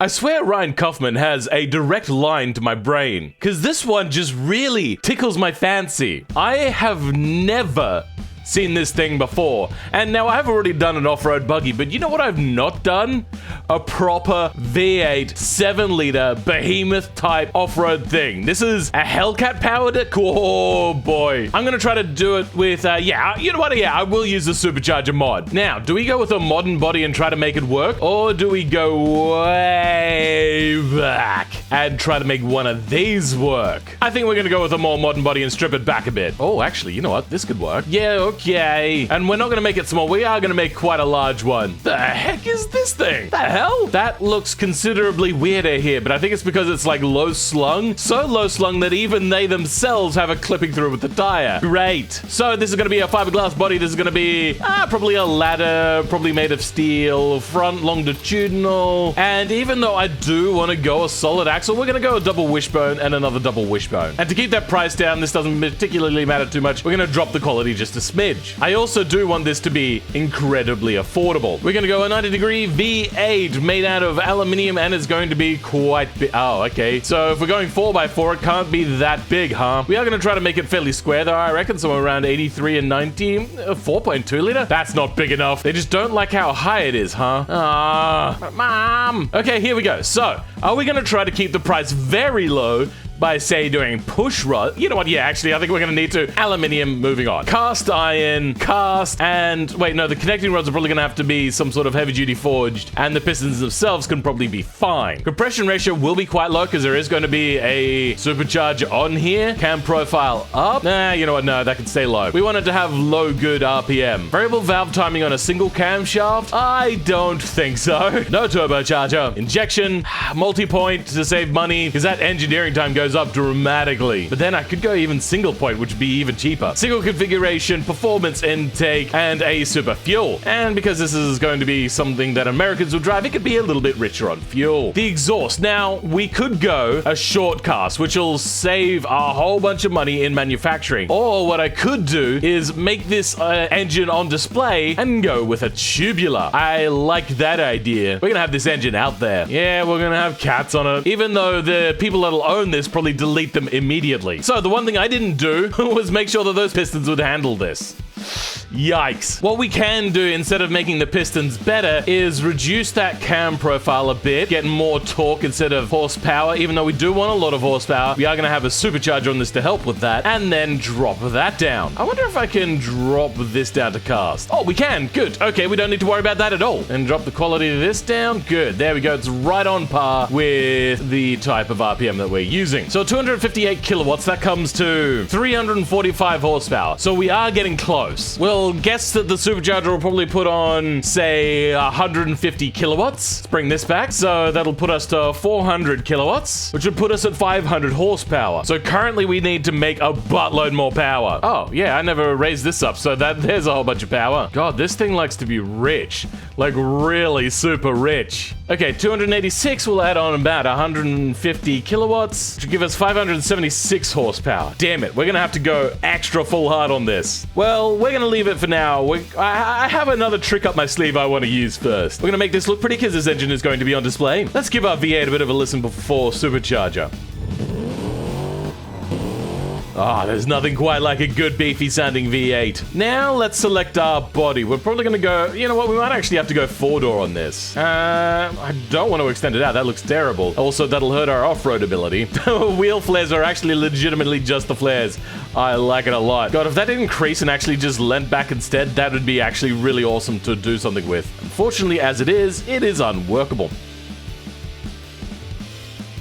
I swear Ryan Kaufman has a direct line to my brain, because this one just really tickles my fancy. I have never seen this thing before, and now I've already done an off-road buggy, but you know what I've not done? A proper V8 7-liter behemoth type off-road thing. This is a Hellcat powered it. Oh boy, I'm gonna try to do it with yeah, you know what, yeah, I will use the supercharger mod. Now, do we go with a modern body and try to make it work, or do we go way back and try to make one of these work? I think we're gonna go with a more modern body and strip it back a bit. Oh, actually, you know what, this could work. Yeah, okay. And we're not gonna make it small, we are gonna make quite a large one. The heck is this thing? The hell? That looks considerably weirder here, but I think it's because it's like low slung. So low slung that even they themselves have a clipping through with the tire. Great. So this is gonna be a fiberglass body. This is gonna be probably a ladder, probably made of steel, front longitudinal. And even though I do want to go a solid axle, we're gonna go a double wishbone and another double wishbone. And to keep that price down, this doesn't particularly matter too much. We're gonna drop the quality just a smidge. I also do want this to be incredibly affordable. We're gonna go a 90-degree V8 made out of aluminium, and it's going to be quite big. Oh, okay. So if we're going 4x4, it can't be that big, huh? We are gonna try to make it fairly square though, I reckon, somewhere around 83 and 90. 4.2 liter? That's not big enough. They just don't like how high it is, huh? Mom. Okay, here we go. So, are we gonna try to keep the price very low by, say, doing push rod? You know what? Yeah, actually, I think we're gonna need to. Aluminium, moving on. Cast iron, cast, and wait, no, the connecting rods are probably gonna have to be some sort of heavy-duty forged, and the pistons themselves can probably be fine. Compression ratio will be quite low because there is going to be a supercharger on here. Cam profile up. Nah, you know what? No, that can stay low. We wanted to have low good RPM. Variable valve timing on a single camshaft? I don't think so. No turbocharger. Injection, multi-point to save money, because that engineering time goes up dramatically. But then I could go even single point, which would be even cheaper. Single configuration, performance intake, and a super fuel. And because this is going to be something that Americans will drive, it could be a little bit richer on fuel. The exhaust. Now, we could go a short cast, which will save a whole bunch of money in manufacturing. Or what I could do is make this engine on display and go with a tubular. I like that idea. We're gonna have this engine out there. Yeah, we're gonna have cats on it. Even though the people that'll own this probably delete them immediately. So the one thing I didn't do was make sure that those pistons would handle this. Yikes. What we can do instead of making the pistons better is reduce that cam profile a bit, get more torque instead of horsepower. Even though we do want a lot of horsepower, we are going to have a supercharger on this to help with that, and then drop that down. I wonder if I can drop this down to cast. Oh, we can. Good. Okay, we don't need to worry about that at all. And drop the quality of this down. Good. There we go. It's right on par with the type of RPM that we're using. So 258 kilowatts, that comes to 345 horsepower. So we are getting close. We'll guess that the supercharger will probably put on, say, 150 kilowatts. Let's bring this back. So that'll put us to 400 kilowatts, which would put us at 500 horsepower. So currently we need to make a buttload more power. Oh, yeah, I never raised this up, so there's a whole bunch of power. God, this thing likes to be rich. Like, really super rich. Okay, 286 will add on about 150 kilowatts, which will give us 576 horsepower. Damn it, we're gonna have to go extra full hard on this. Well, we're gonna leave it for now. I have another trick up my sleeve I want to use first. We're gonna make this look pretty because this engine is going to be on display. Let's give our V8 a bit of a listen before supercharger. Ah, there's nothing quite like a good beefy sounding V8. Now let's select our body. We're probably gonna go, you know what, we might actually have to go 4-door on this. I don't want to extend it out, that looks terrible. Also, that'll hurt our off-road ability. Wheel flares are actually legitimately just the flares. I like it a lot. God, if that didn't crease and actually just leant back instead, that would be actually really awesome to do something with. Unfortunately, as it is unworkable.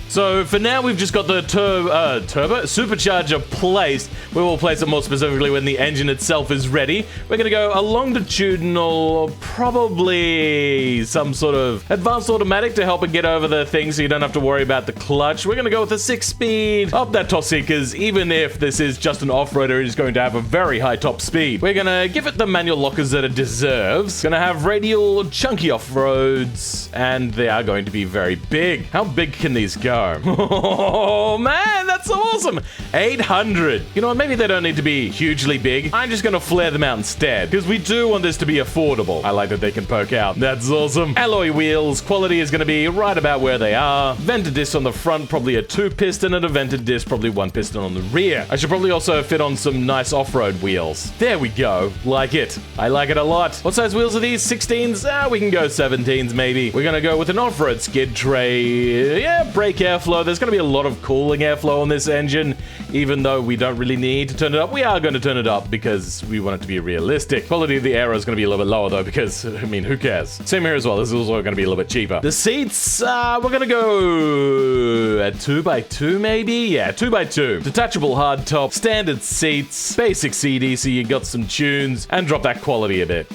So for now, we've just got the turbo supercharger placed. We will place it more specifically when the engine itself is ready. We're going to go a longitudinal, probably some sort of advanced automatic to help it get over the thing so you don't have to worry about the clutch. We're going to go with a 6-speed up that top speed because even if this is just an off-roader, it is going to have a very high top speed. We're going to give it the manual lockers that it deserves. Going to have radial chunky off-roads, and they are going to be very big. How big can these go? home. Oh, man, that's so awesome. 800. You know what? Maybe they don't need to be hugely big. I'm just going to flare them out instead because we do want this to be affordable. I like that they can poke out. That's awesome. Alloy wheels. Quality is going to be right about where they are. Vented disc on the front, probably a 2-piston, and a vented disc, probably 1 piston on the rear. I should probably also fit on some nice off-road wheels. There we go. Like it. I like it a lot. What size wheels are these? 16s? We can go 17s maybe. We're going to go with an off-road skid tray. Yeah, brake airflow. There's going to be a lot of cooling airflow on this engine, even though we don't really need to turn it up. We are going to turn it up because we want it to be realistic. Quality of the aero is going to be a little bit lower though because, I mean, who cares? Same here as well. This is also going to be a little bit cheaper. The seats, we're going to go at 2x2 maybe? Yeah, 2x2. Detachable hardtop, standard seats, basic CD so you got some tunes, and drop that quality a bit.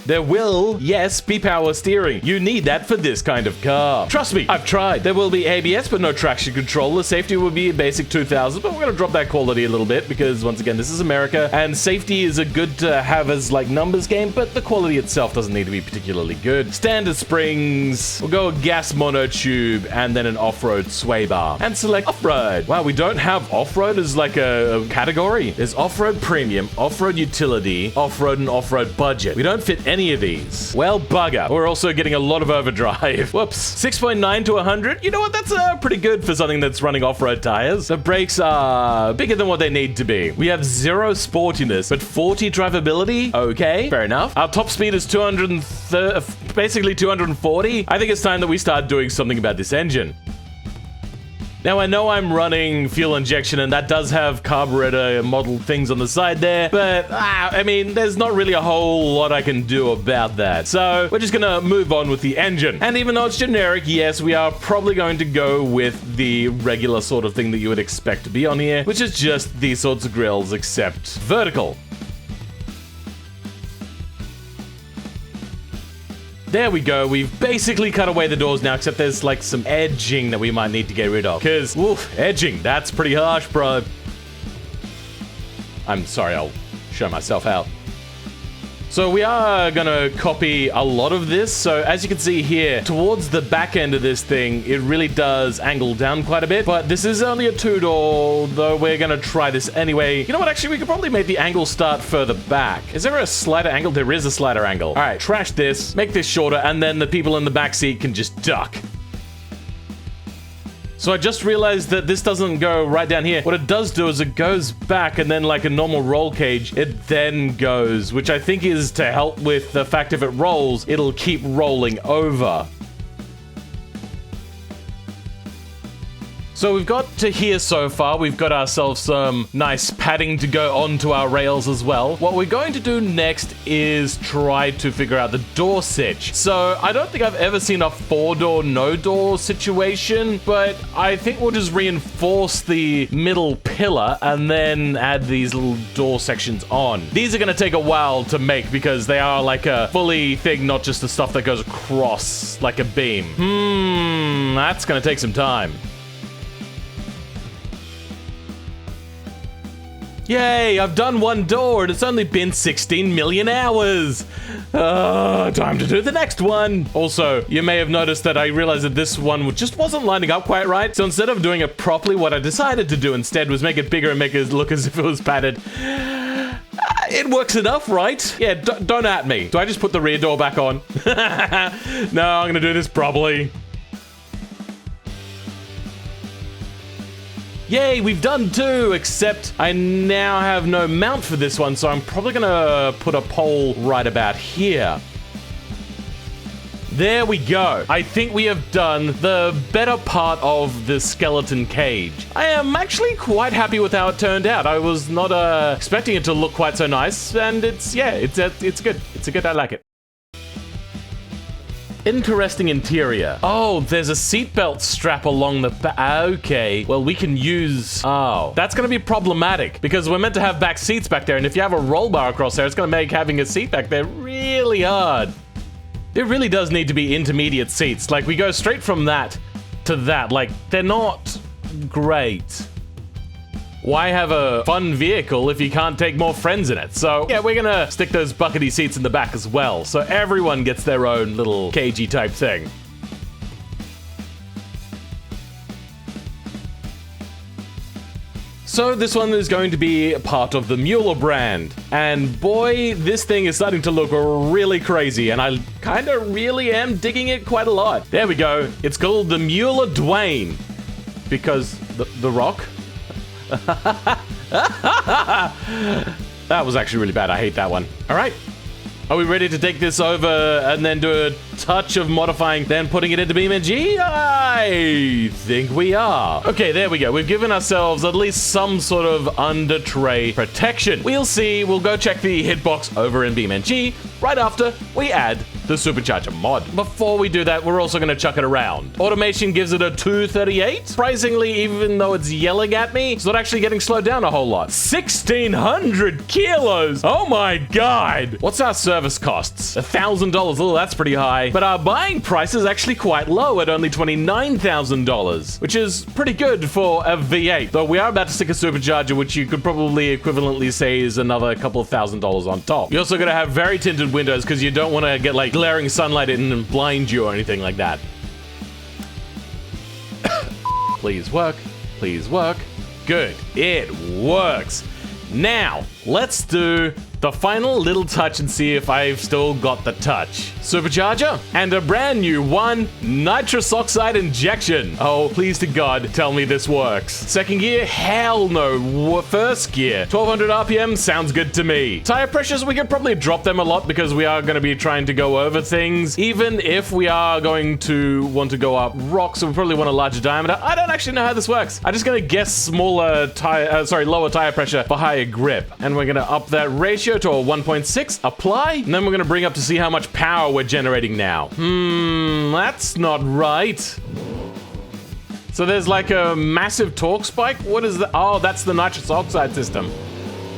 There will, yes, be power steering. You need that for this kind of car. Trust me, I've tried. There will be ABS, but no traction control. The safety will be a basic 2000, but we're going to drop that quality a little bit because, once again, this is America, and safety is a good to have as, like, numbers game, but the quality itself doesn't need to be particularly good. Standard springs. We'll go a gas monotube and then an off-road sway bar. And select off-road. Wow, we don't have off-road as, like, a category. There's off-road premium, off-road utility, off-road and off-road budget. We don't fit any of these. Well, bugger. We're also getting a lot of overdrive. Whoops. 6.9 to 100. You know what? That's pretty good for something that's running off-road tires. The brakes are bigger than what they need to be. We have 0 sportiness, but 40 drivability. Okay, fair enough. Our top speed is basically 240. I think it's time that we start doing something about this engine. Now, I know I'm running fuel injection, and that does have carburetor model things on the side there, but, I mean, there's not really a whole lot I can do about that. So, we're just gonna move on with the engine. And even though it's generic, yes, we are probably going to go with the regular sort of thing that you would expect to be on here, which is just these sorts of grills, except vertical. There we go. We've basically cut away the doors now, except there's like some edging that we might need to get rid of. Because, woof, edging, that's pretty harsh, bro. I'm sorry, I'll show myself out. So we are gonna copy a lot of this. So as you can see here, towards the back end of this thing, it really does angle down quite a bit. But this is only a 2-door, though we're gonna try this anyway. You know what? Actually, we could probably make the angle start further back. Is there a slider angle? There is a slider angle. All right, trash this, make this shorter, and then the people in the back seat can just duck. So I just realized that this doesn't go right down here. What it does do is it goes back, and then like a normal roll cage, it then goes, which I think is to help with the fact if it rolls, it'll keep rolling over. So we've got to here so far. We've got ourselves some nice padding to go onto our rails as well. What we're going to do next is try to figure out the door sitch. So I don't think I've ever seen a 4-door, no-door situation, but I think we'll just reinforce the middle pillar and then add these little door sections on. These are going to take a while to make because they are like a fully thing, not just the stuff that goes across like a beam. That's going to take some time. Yay, I've done 1 door and it's only been 16 million hours. Time to do the next one. Also, you may have noticed that I realized that this one just wasn't lining up quite right. So instead of doing it properly, what I decided to do instead was make it bigger and make it look as if it was padded. It works enough, right? Yeah, don't at me. Do I just put the rear door back on? No, I'm gonna do this properly. Yay, we've done 2, except I now have no mount for this one, so I'm probably gonna put a pole right about here. There we go. I think we have done the better part of the skeleton cage. I am actually quite happy with how it turned out. I was not expecting it to look quite so nice, and it's good. It's good, I like it. Interesting interior. Oh, there's a seatbelt strap along the back. Okay, well, we can use... Oh, that's going to be problematic because we're meant to have back seats back there, and if you have a roll bar across there, it's going to make having a seat back there really hard. It really does need to be intermediate seats. Like, we go straight from that to that. Like, they're not great. Why have a fun vehicle if you can't take more friends in it? So, yeah, we're gonna stick those buckety seats in the back as well, so everyone gets their own little cagey type thing. So this one is going to be part of the Mueller brand. And boy, this thing is starting to look really crazy, and I kind of really am digging it quite a lot. There we go. It's called the Mueller Dwayne. Because the Rock? That was actually really bad. I hate that one. All right. Are we ready to take this over and then do a touch of modifying, then putting it into BeamNG? I think we are. Okay, there we go. We've given ourselves at least some sort of under tray protection. We'll see. We'll go check the hitbox over in BeamNG right after we add the supercharger mod. Before we do that, we're also going to chuck it around. Automation gives it a 238. Surprisingly, even though it's yelling at me, it's not actually getting slowed down a whole lot. 1,600 kilos. Oh my God. What's our service costs? $1,000. Oh, that's pretty high. But our buying price is actually quite low at only $29,000, which is pretty good for a V8. Though we are about to stick a supercharger, which you could probably equivalently say is another couple of $1,000s on top. You're also going to have very tinted windows because you don't want to get like glaring sunlight in and blind you or anything like that. Please work. Please work. Good. It works. Now, let's do the final little touch and see if I've still got the touch. Supercharger and a brand new nitrous oxide injection. Oh, please to God, tell me this works. Second gear, hell no. First gear, 1200 RPM sounds good to me. Tire pressures, we could probably drop them a lot because we are going to be trying to go over things. Even if we are going to want to go up rocks, so we probably want a larger diameter. I don't actually know how this works. I'm just going to guess lower tire pressure for higher grip. And we're going to up that ratio to a 1.6, apply, and then we're going to bring up to see how much power we're generating now. That's not right. So there's like a massive torque spike. What is that? Oh, that's the nitrous oxide system.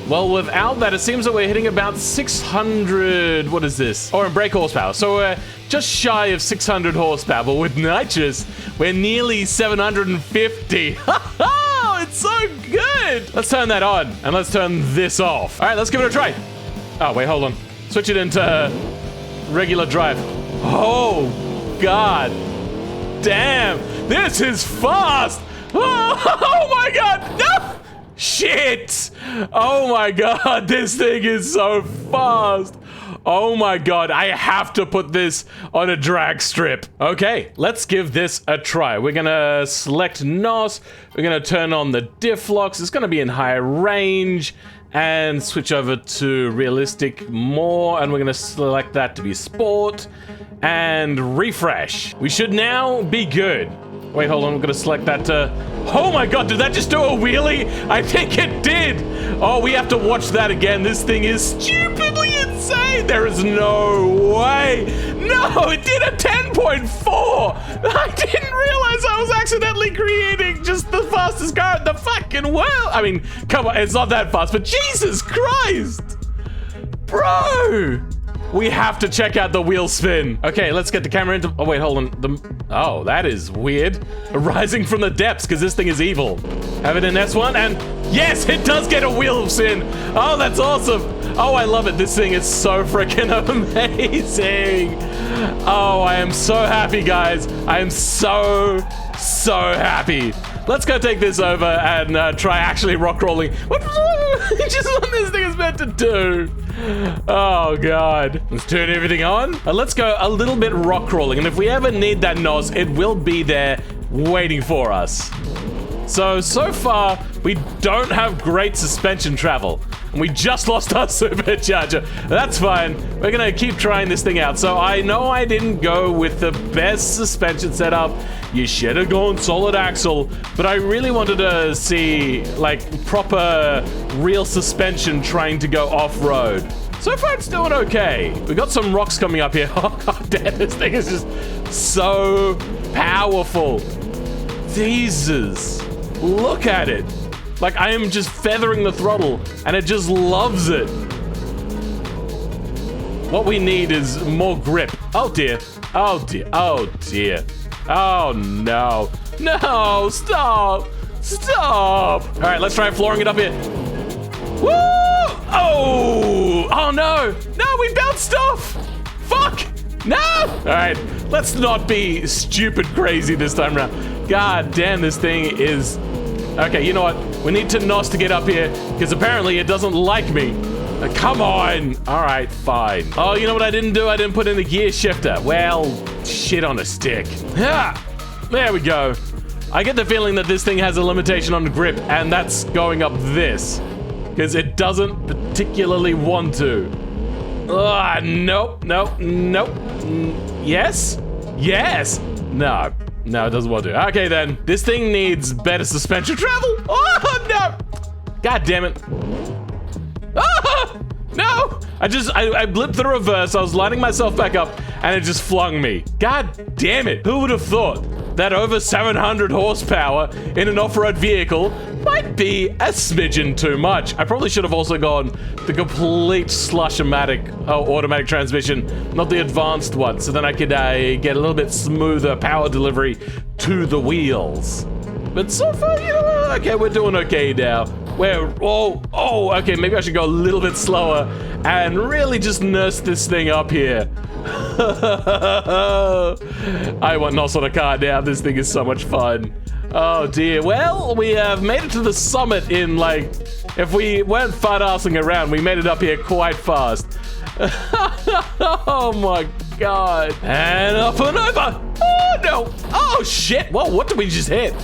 Well, without that, it seems that we're hitting about 600, what is this? Or in brake horsepower. So we're just shy of 600 horsepower, but with nitrous, we're nearly 750. It's so good. Let's turn that on and let's turn this off. All right, let's give it a try. Oh, wait, hold on. Switch it into regular drive. Oh, God. Damn, this is fast. Oh my God, no. Shit. Oh my God, this thing is so fast. Oh my God, I have to put this on a drag strip. Okay, let's give this a try. We're gonna select NOS. We're gonna turn on the diff locks. It's gonna be in higher range and switch over to realistic more. And we're gonna select that to be sport and refresh. We should now be good. Wait, hold on, we're gonna select that to... Oh my God, did that just do a wheelie? I think it did. Oh, we have to watch that again. This thing is stupidly insane. There is no way. No, it did a 10.4. I didn't realize I was accidentally creating just the fastest car in the fucking world. I mean, come on, it's not that fast, but Jesus Christ. Bro. We have to check out the wheel spin. Okay, let's get the camera into... Oh, wait, hold on. Oh, that is weird. Rising from the depths, because this thing is evil. Have it in S1, and yes, it does get a wheel spin. Oh, that's awesome. Oh, I love it. This thing is so freaking amazing. Oh, I am so happy, guys. I am so happy. Let's go take this over and try actually rock rolling. Just what this thing is meant to do. Oh God. Let's turn everything on. And let's go a little bit rock crawling. And if we ever need that NOS, it will be there waiting for us. So far, we don't have great suspension travel. And we just lost our supercharger. That's fine. We're gonna keep trying this thing out. So I know I didn't go with the best suspension setup. You should have gone solid axle, but I really wanted to see like proper real suspension trying to go off-road. So far it's doing okay. We got some rocks coming up here. Oh God damn, this thing is just so powerful. Jesus, look at it. Like I am just feathering the throttle and it just loves it. What we need is more grip. Oh dear, oh dear, oh dear. Oh no, no, stop, stop. All right, let's try flooring it up here. Woo! Oh no, no, we bounced off. Fuck, no. All right, let's not be stupid crazy this time around. God damn, this thing is Okay, you know what? We need to NOS to get up here, because apparently it doesn't like me. Come on. All right, fine. Oh, you know what I didn't do? I didn't put in the gear shifter. Well, shit on a stick. Yeah, there we go. I get the feeling that this thing has a limitation on grip, and that's going up this, because it doesn't particularly want to. Nope. Yes? Yes? No, it doesn't want to. Okay, then. This thing needs better suspension travel. Oh, no. God damn it. Oh, no. I blipped the reverse. I was lining myself back up, and it just flung me. God damn it. Who would have thought that over 700 horsepower in an off-road vehicle might be a smidgen too much? I probably should have also gone the complete slush-o-matic automatic transmission, not the advanced one, so then I could get a little bit smoother power delivery to the wheels. But so far, you know, okay, we're doing okay now. Okay, maybe I should go a little bit slower and really just nurse this thing up here. I want NOS on a car now. This thing is so much fun. Oh dear. Well, we have made it to the summit in, like, if we weren't fart-arsing around, we made it up here quite fast. Oh my god. And up and over. Oh no. Oh shit. Whoa, what did we just hit?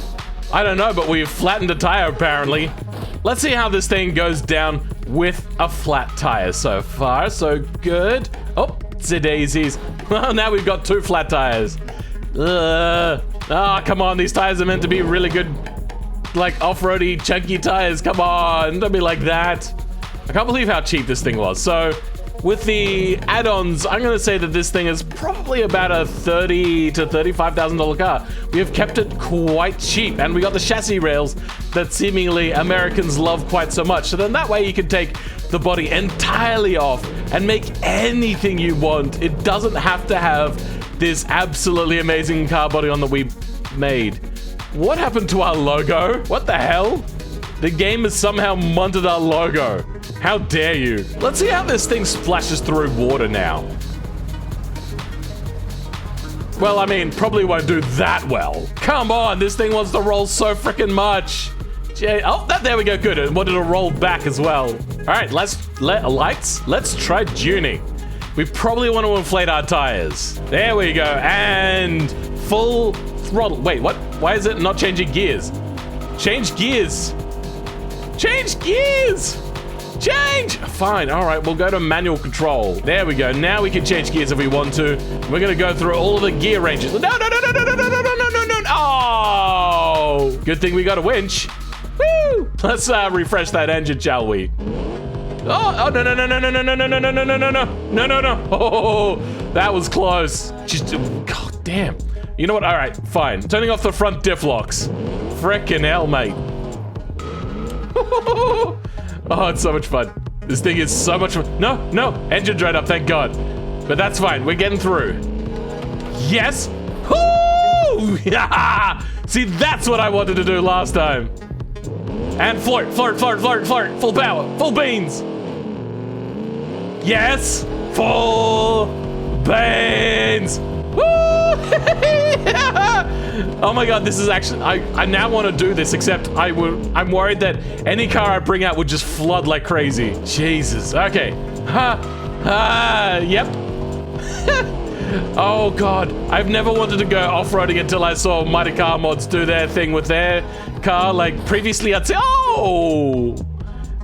I don't know, but we've flattened a tire apparently. Let's see how this thing goes down with a flat tire. So far, so good. Oh, daisies. Well, now we've got 2 flat tires. Come on, these tires are meant to be really good, like off-roady, chunky tires. Come on, don't be like that. I can't believe how cheap this thing was. So, with the add-ons, I'm gonna say that this thing is probably about a $30,000 to $35,000 car. We have kept it quite cheap, and we got the chassis rails that seemingly Americans love quite so much. So then that way you can take the body entirely off and make anything you want. It doesn't have to have this absolutely amazing car body on that we made. What happened to our logo? What the hell? The game has somehow munted our logo. How dare you? Let's see how this thing splashes through water now. Well, I mean, probably won't do that well. Come on, this thing wants to roll so freaking much. There we go, good. It wanted to roll back as well. All right, let's try tuning. We probably want to inflate our tires. There we go, and full throttle. Wait, what? Why is it not changing gears? Change gears. Change gears. Change. Fine, all right, we'll go to manual control. There we go, now we can change gears if we want to. We're gonna go through all of the gear ranges. No. Oh, good thing we got a winch. Woo! Let's refresh that engine, shall we? Oh, no. Oh, that was close. Just, god damn. You know what? All right, fine. Turning off the front diff locks. Frickin' hell, mate. Oh, it's so much fun. This thing is so much fun. No, engine dried up, thank God. But that's fine, we're getting through. Yes. Woo! See, that's what I wanted to do last time. And flirt, full power, full beans. Yes, full beans. Woo! Oh my god, this is actually, I now want to do this, except I'm worried that any car I bring out would just flood like crazy. Jesus, okay. Yep. Oh god, I've never wanted to go off-roading until I saw Mighty Car Mods do their thing with their car. Like, previously I'd say, oh!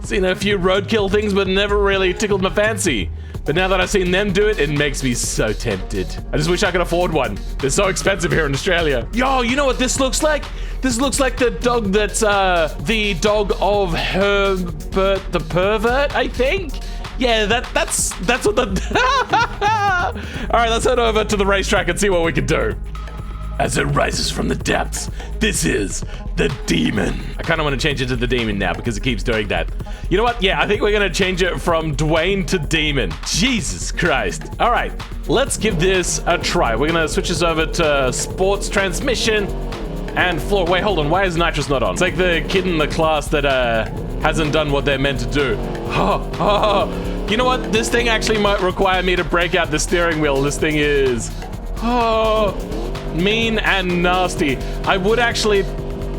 Seen a few roadkill things, but never really tickled my fancy. But now that I've seen them do it, it makes me so tempted. I just wish I could afford one. They're so expensive here in Australia. Yo, you know what this looks like? This looks like the dog that's, the dog of Herbert the Pervert, I think? Yeah, that's what the... All right, let's head over to the racetrack and see what we can do. As it rises from the depths, this is the demon. I kind of want to change it to the demon now because it keeps doing that. You know what? Yeah, I think we're going to change it from Dwayne to demon. Jesus Christ. All right, let's give this a try. We're going to switch this over to sports transmission and floor. Wait, hold on. Why is nitrous not on? It's like the kid in the class that hasn't done what they're meant to do. You know what? This thing actually might require me to break out the steering wheel. This thing is... mean and nasty. I would actually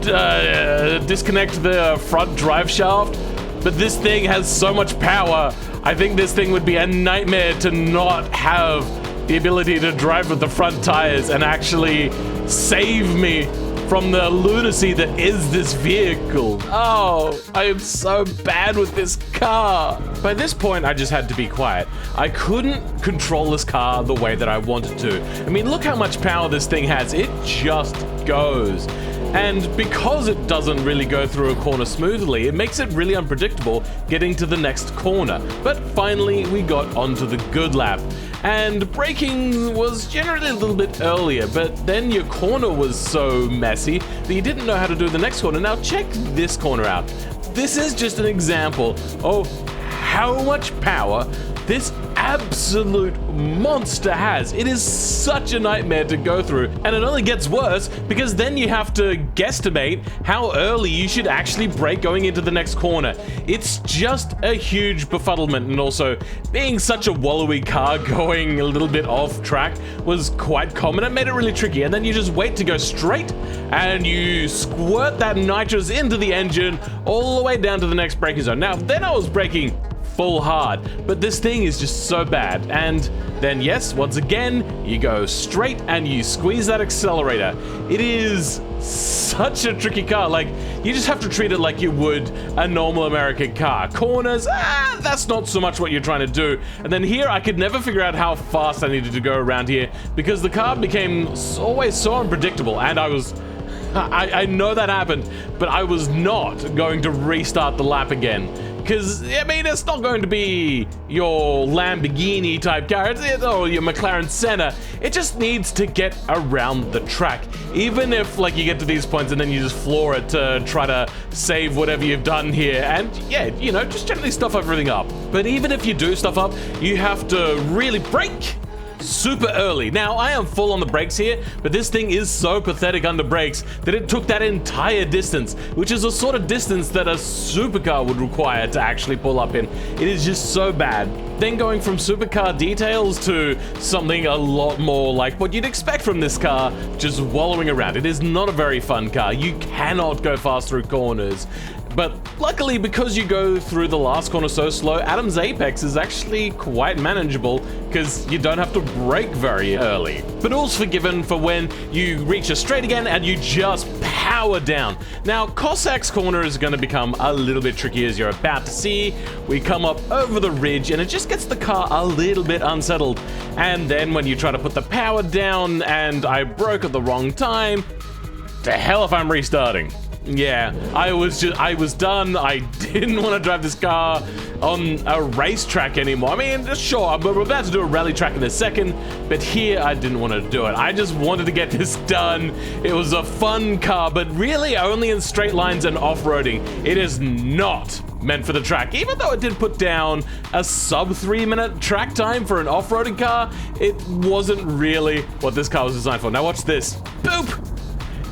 disconnect the front drive shaft, but this thing has so much power. I think this thing would be a nightmare to not have the ability to drive with the front tires and actually save me from the lunacy that is this vehicle. Oh, I am so bad with this car. By this point, I just had to be quiet. I couldn't control this car the way that I wanted to. I mean, look how much power this thing has. It just goes. And because it doesn't really go through a corner smoothly, it makes it really unpredictable getting to the next corner. But finally, we got onto the good lap. And braking was generally a little bit earlier, but then your corner was so messy that you didn't know how to do the next corner. Now check this corner out. This is just an example of how much power this absolute monster has. It is such a nightmare to go through, and it only gets worse because then you have to guesstimate how early you should actually brake going into the next corner. It's just a huge befuddlement, and also being such a wallowy car going a little bit off track was quite common. It made it really tricky, and then you just wait to go straight and you squirt that nitrous into the engine all the way down to the next braking zone. Now then I was braking full hard, but this thing is just so bad. And then yes, once again, you go straight and you squeeze that accelerator. It is such a tricky car. Like, you just have to treat it like you would a normal American car. Corners, that's not so much what you're trying to do. And then here, I could never figure out how fast I needed to go around here because the car became always so unpredictable, and I know that happened, but I was not going to restart the lap again. Because, I mean, it's not going to be your Lamborghini type car or your McLaren Senna. It just needs to get around the track. Even if, like, you get to these points and then you just floor it to try to save whatever you've done here. And, yeah, you know, just gently stuff everything up. But even if you do stuff up, you have to really brake super early. Now, I am full on the brakes here, but this thing is so pathetic under brakes that it took that entire distance, which is a sort of distance that a supercar would require to actually pull up in. It is just so bad. Then going from supercar details to something a lot more like what you'd expect from this car, just wallowing around. It is not a very fun car. You cannot go fast through corners. But luckily, because you go through the last corner so slow, Adam's Apex is actually quite manageable because you don't have to brake very early. But all's forgiven for when you reach a straight again and you just power down. Now, Cossack's corner is going to become a little bit tricky, as you're about to see. We come up over the ridge and it just gets the car a little bit unsettled. And then when you try to put the power down and I broke at the wrong time, to hell if I'm restarting. Yeah, I was done. I didn't want to drive this car on a racetrack anymore. I mean, sure, we're about to do a rally track in a second, but here I didn't want to do it. I just wanted to get this done. It was a fun car, but really only in straight lines and off-roading. It is not meant for the track. Even though it did put down a sub 3-minute track time for an off-roading car, it wasn't really what this car was designed for. Now watch this. Boop!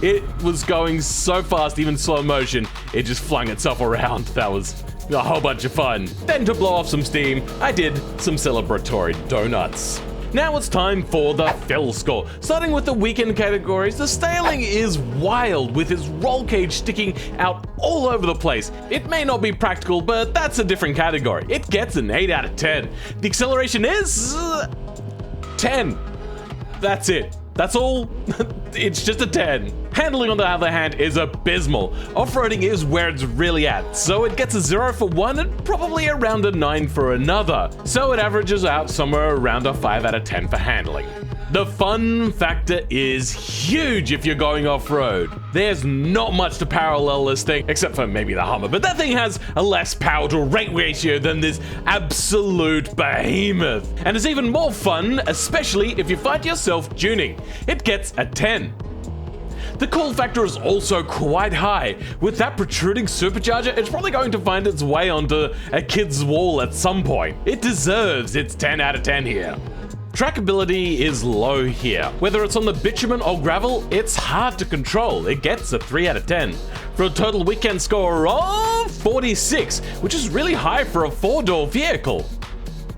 It was going so fast, even slow motion, it just flung itself around. That was a whole bunch of fun. Then to blow off some steam, I did some celebratory donuts. Now it's time for the fill score. Starting with the weekend categories, the Staling is wild with his roll cage sticking out all over the place. It may not be practical, but that's a different category. It gets an 8 out of 10. The acceleration is 10. That's it. That's all. It's just a 10. Handling, on the other hand, is abysmal. Off-roading is where it's really at, so it gets a 0 for one and probably around a 9 for another. So it averages out somewhere around a 5 out of 10 for handling. The fun factor is huge if you're going off-road. There's not much to parallel this thing, except for maybe the Hummer, but that thing has a less power to rate ratio than this absolute behemoth. And it's even more fun, especially if you find yourself tuning. It gets a 10. The cool factor is also quite high. With that protruding supercharger, it's probably going to find its way onto a kid's wall at some point. It deserves its 10 out of 10 here. Trackability is low here. Whether it's on the bitumen or gravel, it's hard to control. It gets a 3 out of 10. For a total weekend score of 46, which is really high for a 4-door vehicle,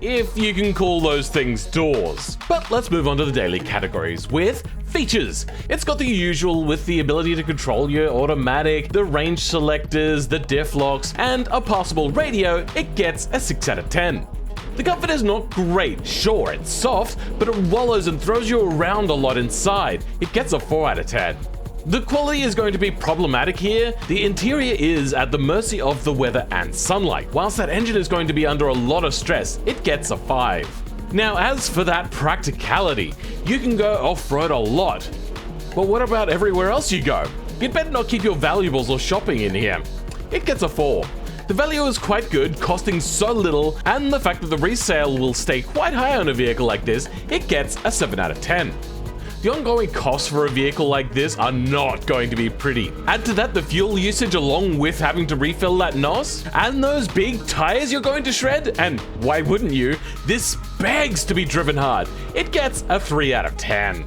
if you can call those things doors. But let's move on to the daily categories with Features. It's got the usual with the ability to control your automatic, the range selectors, the diff locks, and a passable radio. It gets a 6 out of 10. The comfort is not great. Sure, it's soft, but it wallows and throws you around a lot inside. It gets a 4 out of 10. The quality is going to be problematic here. The interior is at the mercy of the weather and sunlight. Whilst that engine is going to be under a lot of stress, it gets a 5. Now, as for that practicality, you can go off-road a lot. But what about everywhere else you go? You'd better not keep your valuables or shopping in here. It gets a 4. The value is quite good, costing so little, and the fact that the resale will stay quite high on a vehicle like this, it gets a 7 out of 10. The ongoing costs for a vehicle like this are not going to be pretty. Add to that the fuel usage along with having to refill that NOS, and those big tires you're going to shred, and why wouldn't you? This begs to be driven hard. It gets a 3 out of 10.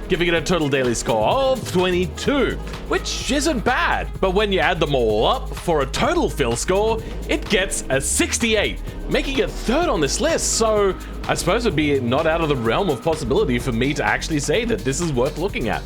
Giving it a total daily score of 22, which isn't bad. But when you add them all up for a total fill score, it gets a 68, making it third on this list. So I suppose it'd be not out of the realm of possibility for me to actually say that this is worth looking at.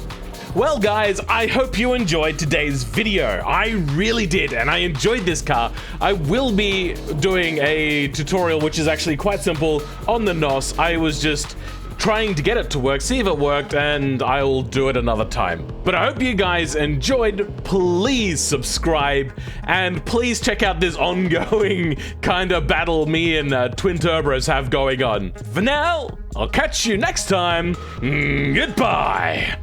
Well guys, I hope you enjoyed today's video. I really did, and I enjoyed this car. I will be doing a tutorial which is actually quite simple on the NOS. I was just trying to get it to work, see if it worked, and I'll do it another time. But I hope you guys enjoyed. Please subscribe, and please check out this ongoing kind of battle me and Twin Turbos have going on. For now, I'll catch you next time. Goodbye.